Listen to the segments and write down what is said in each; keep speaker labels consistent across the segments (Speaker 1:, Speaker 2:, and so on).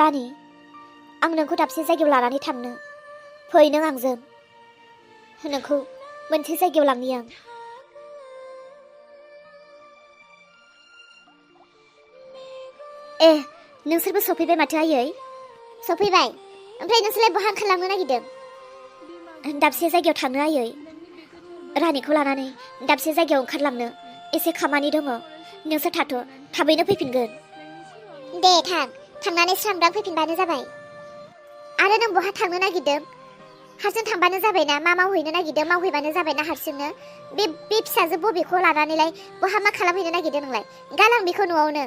Speaker 1: रानि आं नोंखौ दाबसे जायगायाव लानानै थांनो फै नों आंजों नोंखौ मोनसे जायगायाव लांनि आं नोंसोरबो सफैबाय माथो आयै सफैबाय ओमफ्राय नोंसोरलाय बहा ओंखारलांनो नागिरदों दाबसे जायगायाव थांनो आयै रानिखौ लानानै दाबसे जायगायाव ओंखारलांनो एसे खामानि दङ नोंसोर थाथ' थाबैनो फैफिनगोन दे थांनानै स्रां फैफिनबानो जाबाय आरो नों बहा थांनो नागिरदों हारसिं थांबानो जाबायना मा मावहैनो नागिरदों मावहैबानो जाबायना हारसिंनो बे फिसाजो बबेखौ लानानैलाय बहा मा खालामहैनो नागिरदों नोंलाय गालां बेखौ न'आवनो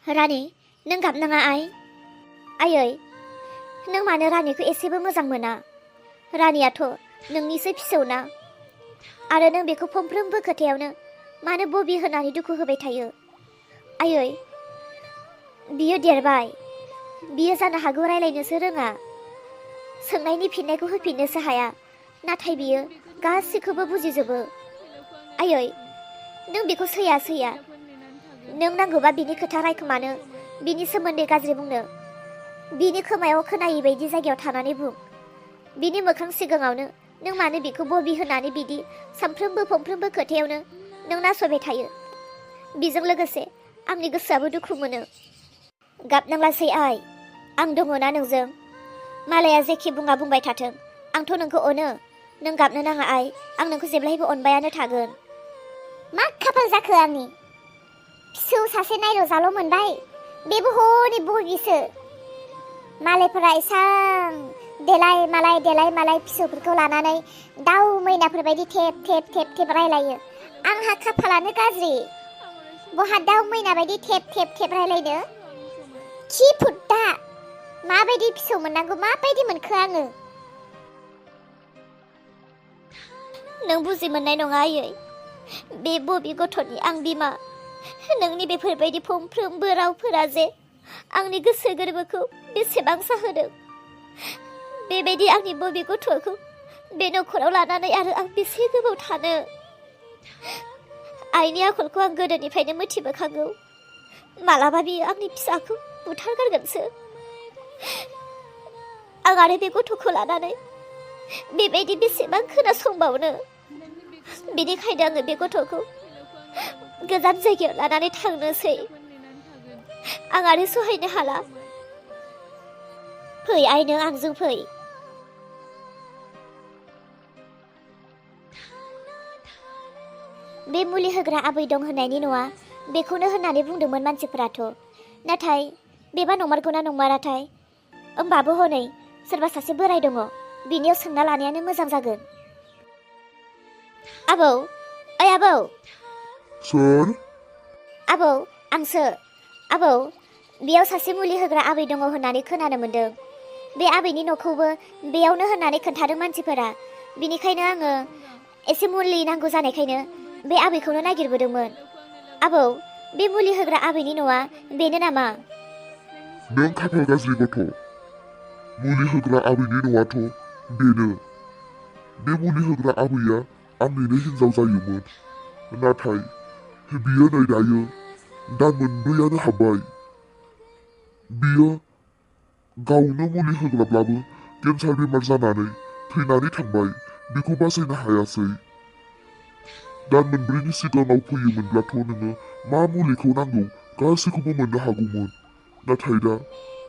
Speaker 1: रानि नों गाबनाङा आयै नों मानो रानिखौ एसेबो मोजां मोना रानियाथ' नोंनिसो फिसौना आरो नों बेखौ फंफ्रोमबो खोथायावनो मानो बबि होनानै दुखु होबाय थायो आयै बियो देरबाय बियो जानो हागौ रायलायनोसो रोङा सोंनायनि फिननायखौ होफिननोसो हाया नाथाय बियो गासैखौबो बुजिजोबो आयै नों बेखौ सैया नों नांगौबा बिनि खोथा रायखोमानो बिनि सोमोन्दै गाज्रि बुंनो बिनि खोमायाव खोनायै बायदि जायगायाव थानानै बुं बिनि मोखां सिगाङावनो नों मानो बिखौ बबि होनानै बिदि सानफ्रोमबो फंफ्रोमबो खोथायावनो नों नासयबाय थायो बिजों लोगोसे आंनि गोसोआबो दुखु मोनो गाबनांलासै आं दङना नोंजों मालाया जेखि बुंबाय थाथों आंथ' नोंखौ अनो नों गाबनो नाङा आं नोंखौ जेब्लायबो अनबायानो थागोन मा खाफाल जाखो आंनि फिसौ सासे नायल' जाल' मोनबाय बेबो हनै बगिसो मालायफोरा एसां देलाय मालाय फिसौफोरखौ लानानै दाउ मैनाफोरबायदि थेब रायलायो आंहा खाफालानो गाज्रि बहा दाउ मैना बायदि थेब रायलायनो खि फुद्दा माबायदि फिसौ मोननांगौ माबायदि मोनखो आङो नों बुजि मोननाय नङा आयै बे बबि गथ'नि आं बिमा नोंनि बेफोरबायदि फंफ्रोमबो रावफोरा जे आंनि गोसो गोरबोखौ बेसेबां साहोदों बेबायदि आंनि बबि गथ'खौ बे न'खराव लानानै आरो आं बेसे गोबाव थानो आइनि आखलखौ आं गोदोनिफ्रायनो मिथिबोखागौ मालाबा बियो आंनि फिसाखौ बुथारगारगोनसो आं आरो बे गथ'खौ लानानै बेबायदि बेसेबां खोनासंबावनो बेनिखायनो आङो बे गथ'खौ गोजान जायगायाव लानानै थांनोसै आं आरो सहायनो हाला फै नों आंजों फै बे मुलि होग्रा आबै दं होननायनि न'आ बेखौनो होननानै बुंदोंमोन मानसिफोराथ' नाथाय बेबा नंमारगौना नंमाराथाय होमबाबो हनै सोरबा सासे बोराय दङ बिनियाव सोंना लानायानो मोजां जागोन आबौ आबौ
Speaker 2: सोर
Speaker 1: आबौ आंसो आबौ बेयाव सासे मुलि होग्रा आबै दङ होननानै खोनानो मोन्दों बे आबैनि न'खौबो बेयावनो होननानै खोन्थादों मानसिफोरा बिनिखायनो आङो एसे मुलि नांगौ जानायखायनो बे आबैखौनो नागिरबोदोंमोन आबौ बे मुलि होग्रा आबैनि न'आ बेनो नामा
Speaker 2: नों खाफाल गाज्रि गथ' मुलि होग्रा आबैनि न'आथ' बेनो बे मुलि होग्रा आबैया आंनिनो हिनजाव जायोमोन नाथाय बियो नै दायो दान मोनब्रैयानो हाबबाय बियो गावनो मुलि होग्राब्लाबो केन्सार बेमार जानानै थैनानै थांबाय बेखौ बासायनो हायासै दान मोनब्रैनि सिगाङाव फैयोमोनब्लाथ' नोङो मा मुलिखौ नांगौ गासैखौबो मोननो हागौमोन नाथाय दा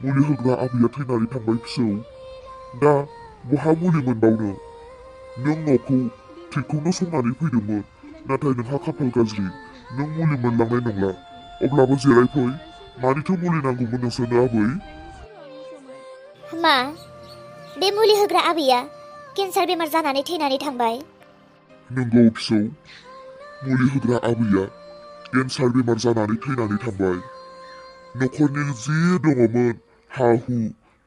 Speaker 2: मुलि होग्रा आबैया थैनानै थांबाय फिसौ दा बहा मुलि मोनबावनो नों न'खौ थिगखौनो संनानै फैदोंमोन नाथाय नोंहा खाफाल गाज्रि नों मुलि मोनलांनाय नंला अब्लाबो जिरायफै मानिथो मुलि नांगौमोन नोंसोरनो आबै
Speaker 1: मा बे मुलि होग्रा आबैया केन्सार बेमार जानानै थैनानै थांबाय
Speaker 2: नंगौ फिसौ मुलि होग्रा आबैया केन्सार बेमार जानानै थैनानै थांबाय न'खरनि जे दङमोन हा हु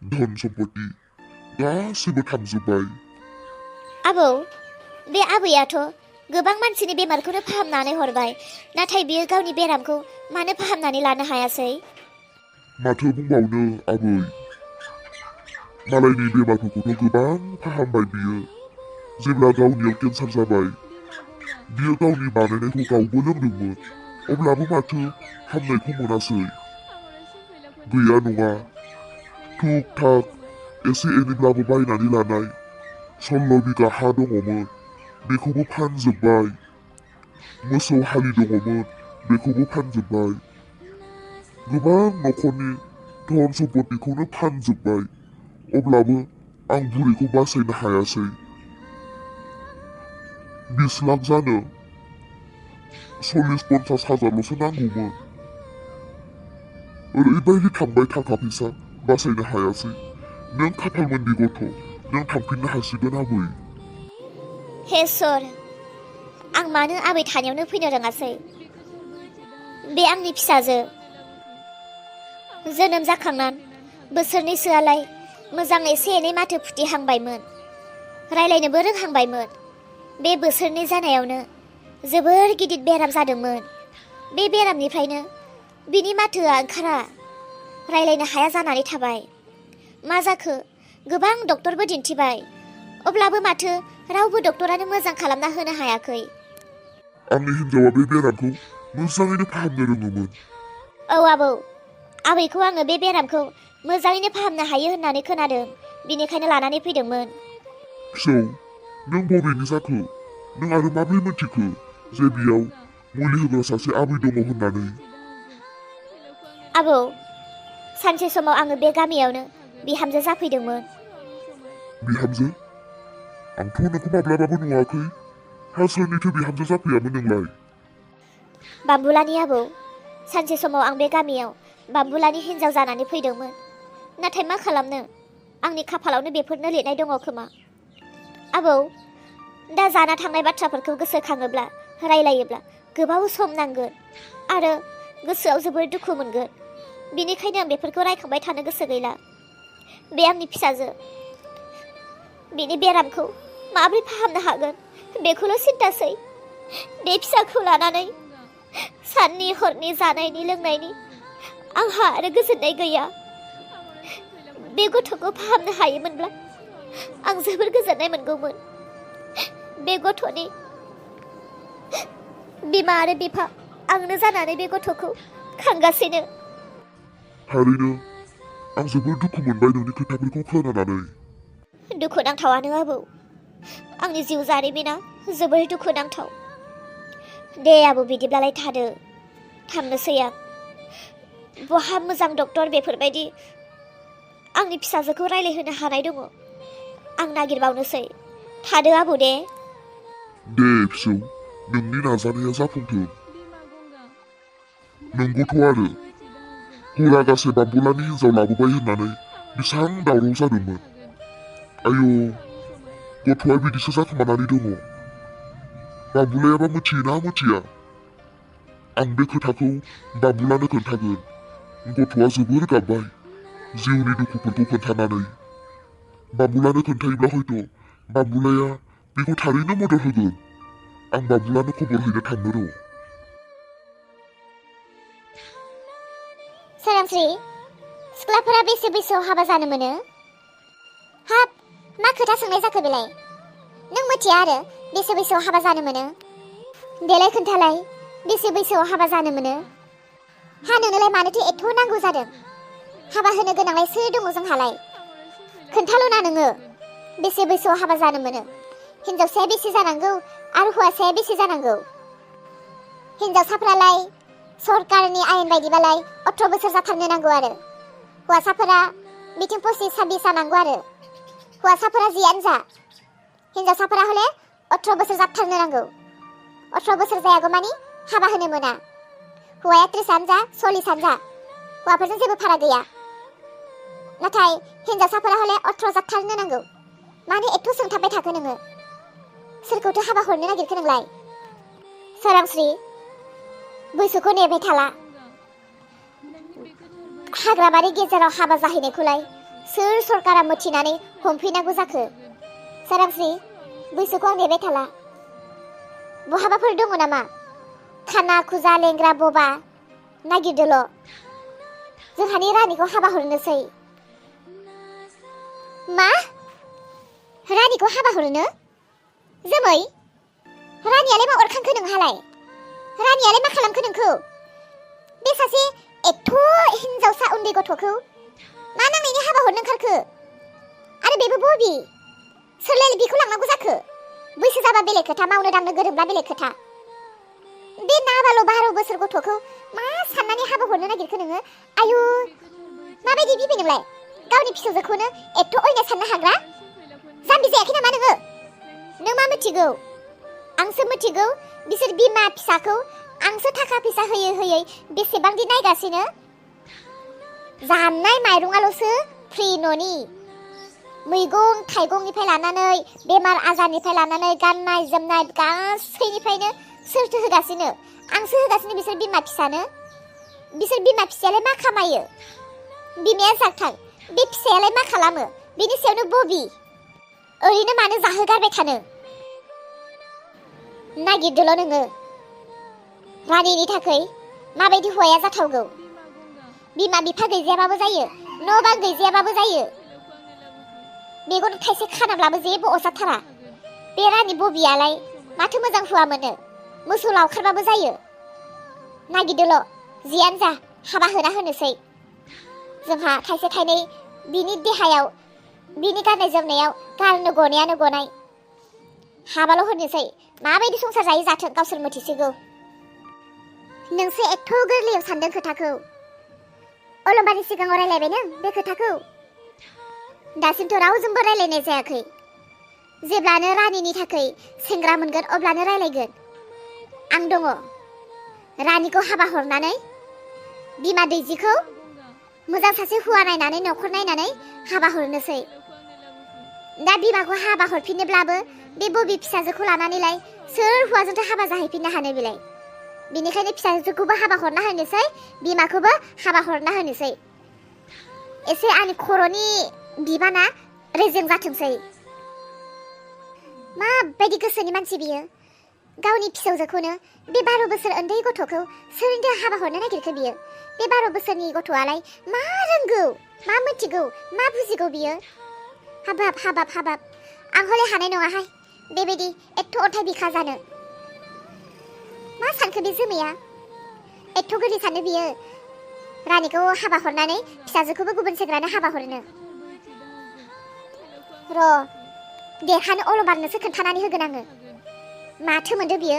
Speaker 2: धन सम्पति गासैबो थांजोब्बाय
Speaker 1: आबौ बे आबैयाथ' गोबां मानसिनि बेमारखौनो फाहामनानै हरबाय नाथाय बियो गावनि बेरामखौ मानो फाहामनानै लानो हायासै
Speaker 2: माथो बुंबावनो आबै मालायनि बेमारफोरखौथ' गोबां फाहामबाय बियो जेब्ला गावनियाव केन्सार जाबाय बियो गावनि बानायनायखौ गावबो लोंदोंमोन अब्लाबो माथो हामनायखौ मोनासै गैया नङा थुक थाक एसे एनैब्लाबो बायनानै लानाय 16 बिगा हा दङमोन बेखौबो फानजोब्बाय मोसौ हालि दङमोन बेखौबो फानजोब्बाय गोबां न'खरनि धन सम्पतिखौनो फानजोब्बाय अब्लाबो आं बुरैखौ बासायनो हायासै 20 लाख जानो 40-50 हाजारल'सो नांगौमोन ओरैबायदि थांबाय थाखा फैसा बासायनो हायासै नों खाफालमोननि गथ' नों थांफिननो हासिगोन आबै
Speaker 1: हे इसोर आं मानो आबै थानायावनो फैनो रोङासै बे आंनि फिसाजो जोनोम जाखांनानै बोसोरनैसोआलाय मोजां एसे एनै माथो फुथिहांबायमोन रायलायनोबो रोंहांबायमोन बे बोसोरनै जानायावनो जोबोर गिदिर बेराम जादोंमोन बे बेरामनिफ्रायनो बिनि माथोआ ओंखारा रायलायनो हाया जानानै थाबाय मा जाखो गोबां डक्टरबो दिन्थिबाय अब्लाबो माथो रावबो डक्टरानो मोजां खालामना होनो हायाखै
Speaker 2: आंनि हिन्जावा बे बेरामखौ मोजाङैनो फाहामनो रोङोमोन
Speaker 1: औ आबौ आबैखौ आङो बे बेरामखौ मोजाङैनो फाहामनो हायो होननानै खोनादों बिनिखायनो लानानै फैदोंमोन
Speaker 2: फिसौ नों बबेनि जाखो नों आरो माबोरै मोनथिखो जे बेयाव मुलि होग्रा सासे आबै दङ होननानै
Speaker 1: आबौ सानसे समाव आङो बे गामियावनो बिहामजो जाफैदोंमोन
Speaker 2: बिहामजो आंथ' नोंखौ माब्लाबाबो नुवाखै हा सोरनिथो बिहामजो जाफैयामोन नोंलाय
Speaker 1: बाम्बुलानि आबौ सानसे समाव आं बे गामियाव बाम्बुलानि हिन्जाव जानानै फैदोंमोन नाथाय मा खालामनो आंनि खाफालावनो बेफोरनो लिरनाय दङ खोमा आबौ दा जाना थांनाय बाथ्राफोरखौ गोसोखाङोब्ला रायलायोब्ला गोबाव सम नांगोन आरो गोसोआव जोबोर दुखु मोनगोन बिनिखायनो आं बेफोरखौ रायखांबाय थानो गोसो गैला बे आंनि फिसाजो बिनि बेरामखौ माबोरै फाहामनो हागोन बेखौल' सिन्तासै बे फिसाखौ लानानै साननि हरनि जानायनि लोंनायनि आंहा आरो गोजोननाय गैया बे गथ'खौ फाहामनो हायोमोनब्ला आं जोबोर गोजोननाय मोनगौमोन बे गथ'नि बिमा आरो बिफा आंनो जानानै बे गथ'खौ खांगासिनो
Speaker 2: थारैनो आं जोबोर दुखु मोनबाय नोंनि खोथाफोरखौ खोनानानै
Speaker 1: दुखुनांथावानो आबौ आंनि जिउ जारिमिना जोबोर दुखुनांथाव दे आबौ बिदिब्लालाय थादो थांनोसै आं बहा मोजां डक्टर बेफोरबायदि आंनि फिसाजोखौ रायलायहोनो हानाय दङ आं नागिरबावनोसै थादो आबौ दे
Speaker 2: फिसौ नोंनि नाजानाया जाफुंथों नंगौथ' आरो हरागासे बाम्बुलानि हिन्जाव लाबोबाय होननानै बेसां दावराव जादोंमोन आयौ गथ'आ बिदिसो जाखोमानानै दङ बाम्बुलायाबा मिथियोना मिथिया आं बे खोथाखौ बाम्बुलानो खोन्थागोन गथ'आ जोबोर गाबबाय जिउनि दुखुफोरखौ खोन्थानानै बाम्बुलानो खोन्थायोब्ला हयथ' बाम्बुलाया बेखौ थारैनो मदद होगोन आं बाम्बुलानो खबर हैनो थांनो र'
Speaker 1: सोरांस्रि सिख्लाफोरा बेसे बैसोआव हाबा जानो मोनो हाब मा खोथा सोंनाय जाखो बेलाय नों मिथिया आरो बेसे बैसोआव हाबा जानो मोनो देलाय खोन्थालाय बेसे बैसोआव हाबा जानो मोनो हा नोंनोलाय मानोथो एथ' नांगौ जादों हाबा होनो गोनांलाय सोर दङ जोंहालाय खोन्थाल'ना नोङो बेसे बैसोआव हाबा जानो मोनो हिन्जावसाया बेसे जानांगौ आरो हौवासाया बेसे जानांगौ हिन्जावसाफ्रालाय सरकारनि आयेन बायदिबालाय 18 बोसोर जाथारनो नांगौ आरो हौवासाफोरा बिथिं 25-26 जानांगौ आरो हौवासाफोरा जियानो जा हिन्जावसाफोरा हले 18 बोसोर जाथारनो नांगौ 18 बोसोर जायागौ मानि हाबा होनो मोना हौवाया 30 जा 40 जा हौवाफोरजों जेबो फाराग गैया नाथाय हिन्जावसाफोरा हले 18 जाथारनो नांगौ मानो एथ' सोंथाबबाय थाखो नोङो सोरखौथो हाबा हरनो नागिरखो नोंलाय सोरांस्रि बैसोखौ नेबाय थाला हाग्राबारि गेजेराव हाबा जाहैनायखौलाय सोर सरकारा मिथिनानै हमफैनांगौ जाखो सोरांस्रि बैसोखौ आं नेबाय थाला बहाबाफोर दङ नामा खाना खुजा लेंग्रा बबा नागिरदोल' जोंहानि रानिखौ हाबा हरनोसै मा रानिखौ हाबा हरनो जोमै रानियालाय मा अरखांखो नोंहालाय रानियालाय मा खालामखो नोंखौ बे सासे एथ' हिनजावसा उन्दै गथ'खौ मा नांनायनि हाबा हरनो ओंखारखो? आरो बेबो बबि सोरलाय बेखौ लांनांगौ जाखो? बैसो जाबा बेलेग खोथा, मावनो दांनो गोरोंब्ला बेलेग खोथा। बे नाबाल' 12 बोसोर गथ'खौ मा साननानै हाबा हरनो नागिरखो नोङो? आयु, माबायदि बिबै नोंलाय? गावनि फिसौजोखौनो एथ' अयनाय साननो हाग्रा? जाम्बि जायाखै नामा नोङो? नों मा मिथिगौ? आंसो मिथिगौ बिसोर बिमा फिसाखौ आंसो थाखा फैसा होयै होयै बेसेबांदि नायगासिनो। जानाय माइरंआल'सो फ्रि न'नि। मैगं थाइगंनिफ्राय लानानै बेमार आजारनिफ्राय लानानै गाननाय जोमनाय गासैनिफ्रायनो सोरथो होगासिनो? आंसो होगासिनो बिसोर बिमा फिसानो। बिसोर बिमा फिसायालाय मा खामायो? बिमाया जागथां, बे फिसायालाय मा खालामो? बिनि सायावनो बबि ओरैनो मानो जाहोगारबाय थानो? नागिरदोल' नोङो रानिनि थाखाय माबायदि हौवाया जाथावगौ। बिमा बिफा गैजायाबाबो जायो, न' बां गैजायाबाबो जायो। मेगन थाइसे खानाब्लाबो जेबो अरजाथारा। बे रानि बबियालाय माथो मोजां हौवा मोनो, मोसौ लावखारबाबो जायो। नागिरदोल', जियानो जा हाबा होना होनोसै। जोंहा थाइसे थाइनै बिनि देहायाव, बिनि गाननाय जोमनायाव गारनो गनायानो गनाय। हाबाल' होनोसै, माबायदि संसार जायो जाथों, गावसोर मिथिसिगौ। नोंसो एथ' गोरलैयाव सानदों खोथाखौ। अलंबारनि सिगाङाव रायलायबाय नों बे खोथाखौ? दासिमथ' रावजोंबो रायलायनाय जायाखै। जेब्लानो रानिनि थाखाय सेंग्रा मोनगोन अब्लानो रायलायगोन। आं दङ। रानिखौ हाबा हरनानै बिमा दैजिखौ मोजां सासे हौवा नायनानै न'खर नायनानै हाबा हरनोसै। दा बिमाखौ हाबा हरफिनोब्लाबो बे बबि फिसाजोखौ लानानैलाय सोर हौवाजोंथ' हाबा जाहैफिननो हानो बेलाय? बेनिखायनो फिसाजोखौबो हाबा हरना होनोसै, बिमाखौबो हाबा हरना होनोसै। एसे आंनि खर'नि बिबाना रेजें जाथोंसै। माबायदि गोसोनि मानसि बियो? गावनि फिसौजोखौनो, बे 12 बोसोर उन्दै गथ'खौ सोरनो हाबा हरनो नागिरखो बियो? बे 12 बोसोरनि गथ'आलाय मा रोंगौ, मा मिथिगौ, मा बुजिगौ बियो? हाबाब हाबाब हाबाब, आं हले हानाय नङाहाय बेबायदि एथ' अन्थाइ बिखा जानो। मा सानखो बे जोमैया? एथ' गोरलै सानो बियो रानिखौ हाबा हरनानै फिसाजोखौबो गुबुन सेंग्रानो हाबा हरनो। र' देरहानो अलंबारनोसो खोन्थानानै होगोन आङो। माथो मोनदो बियो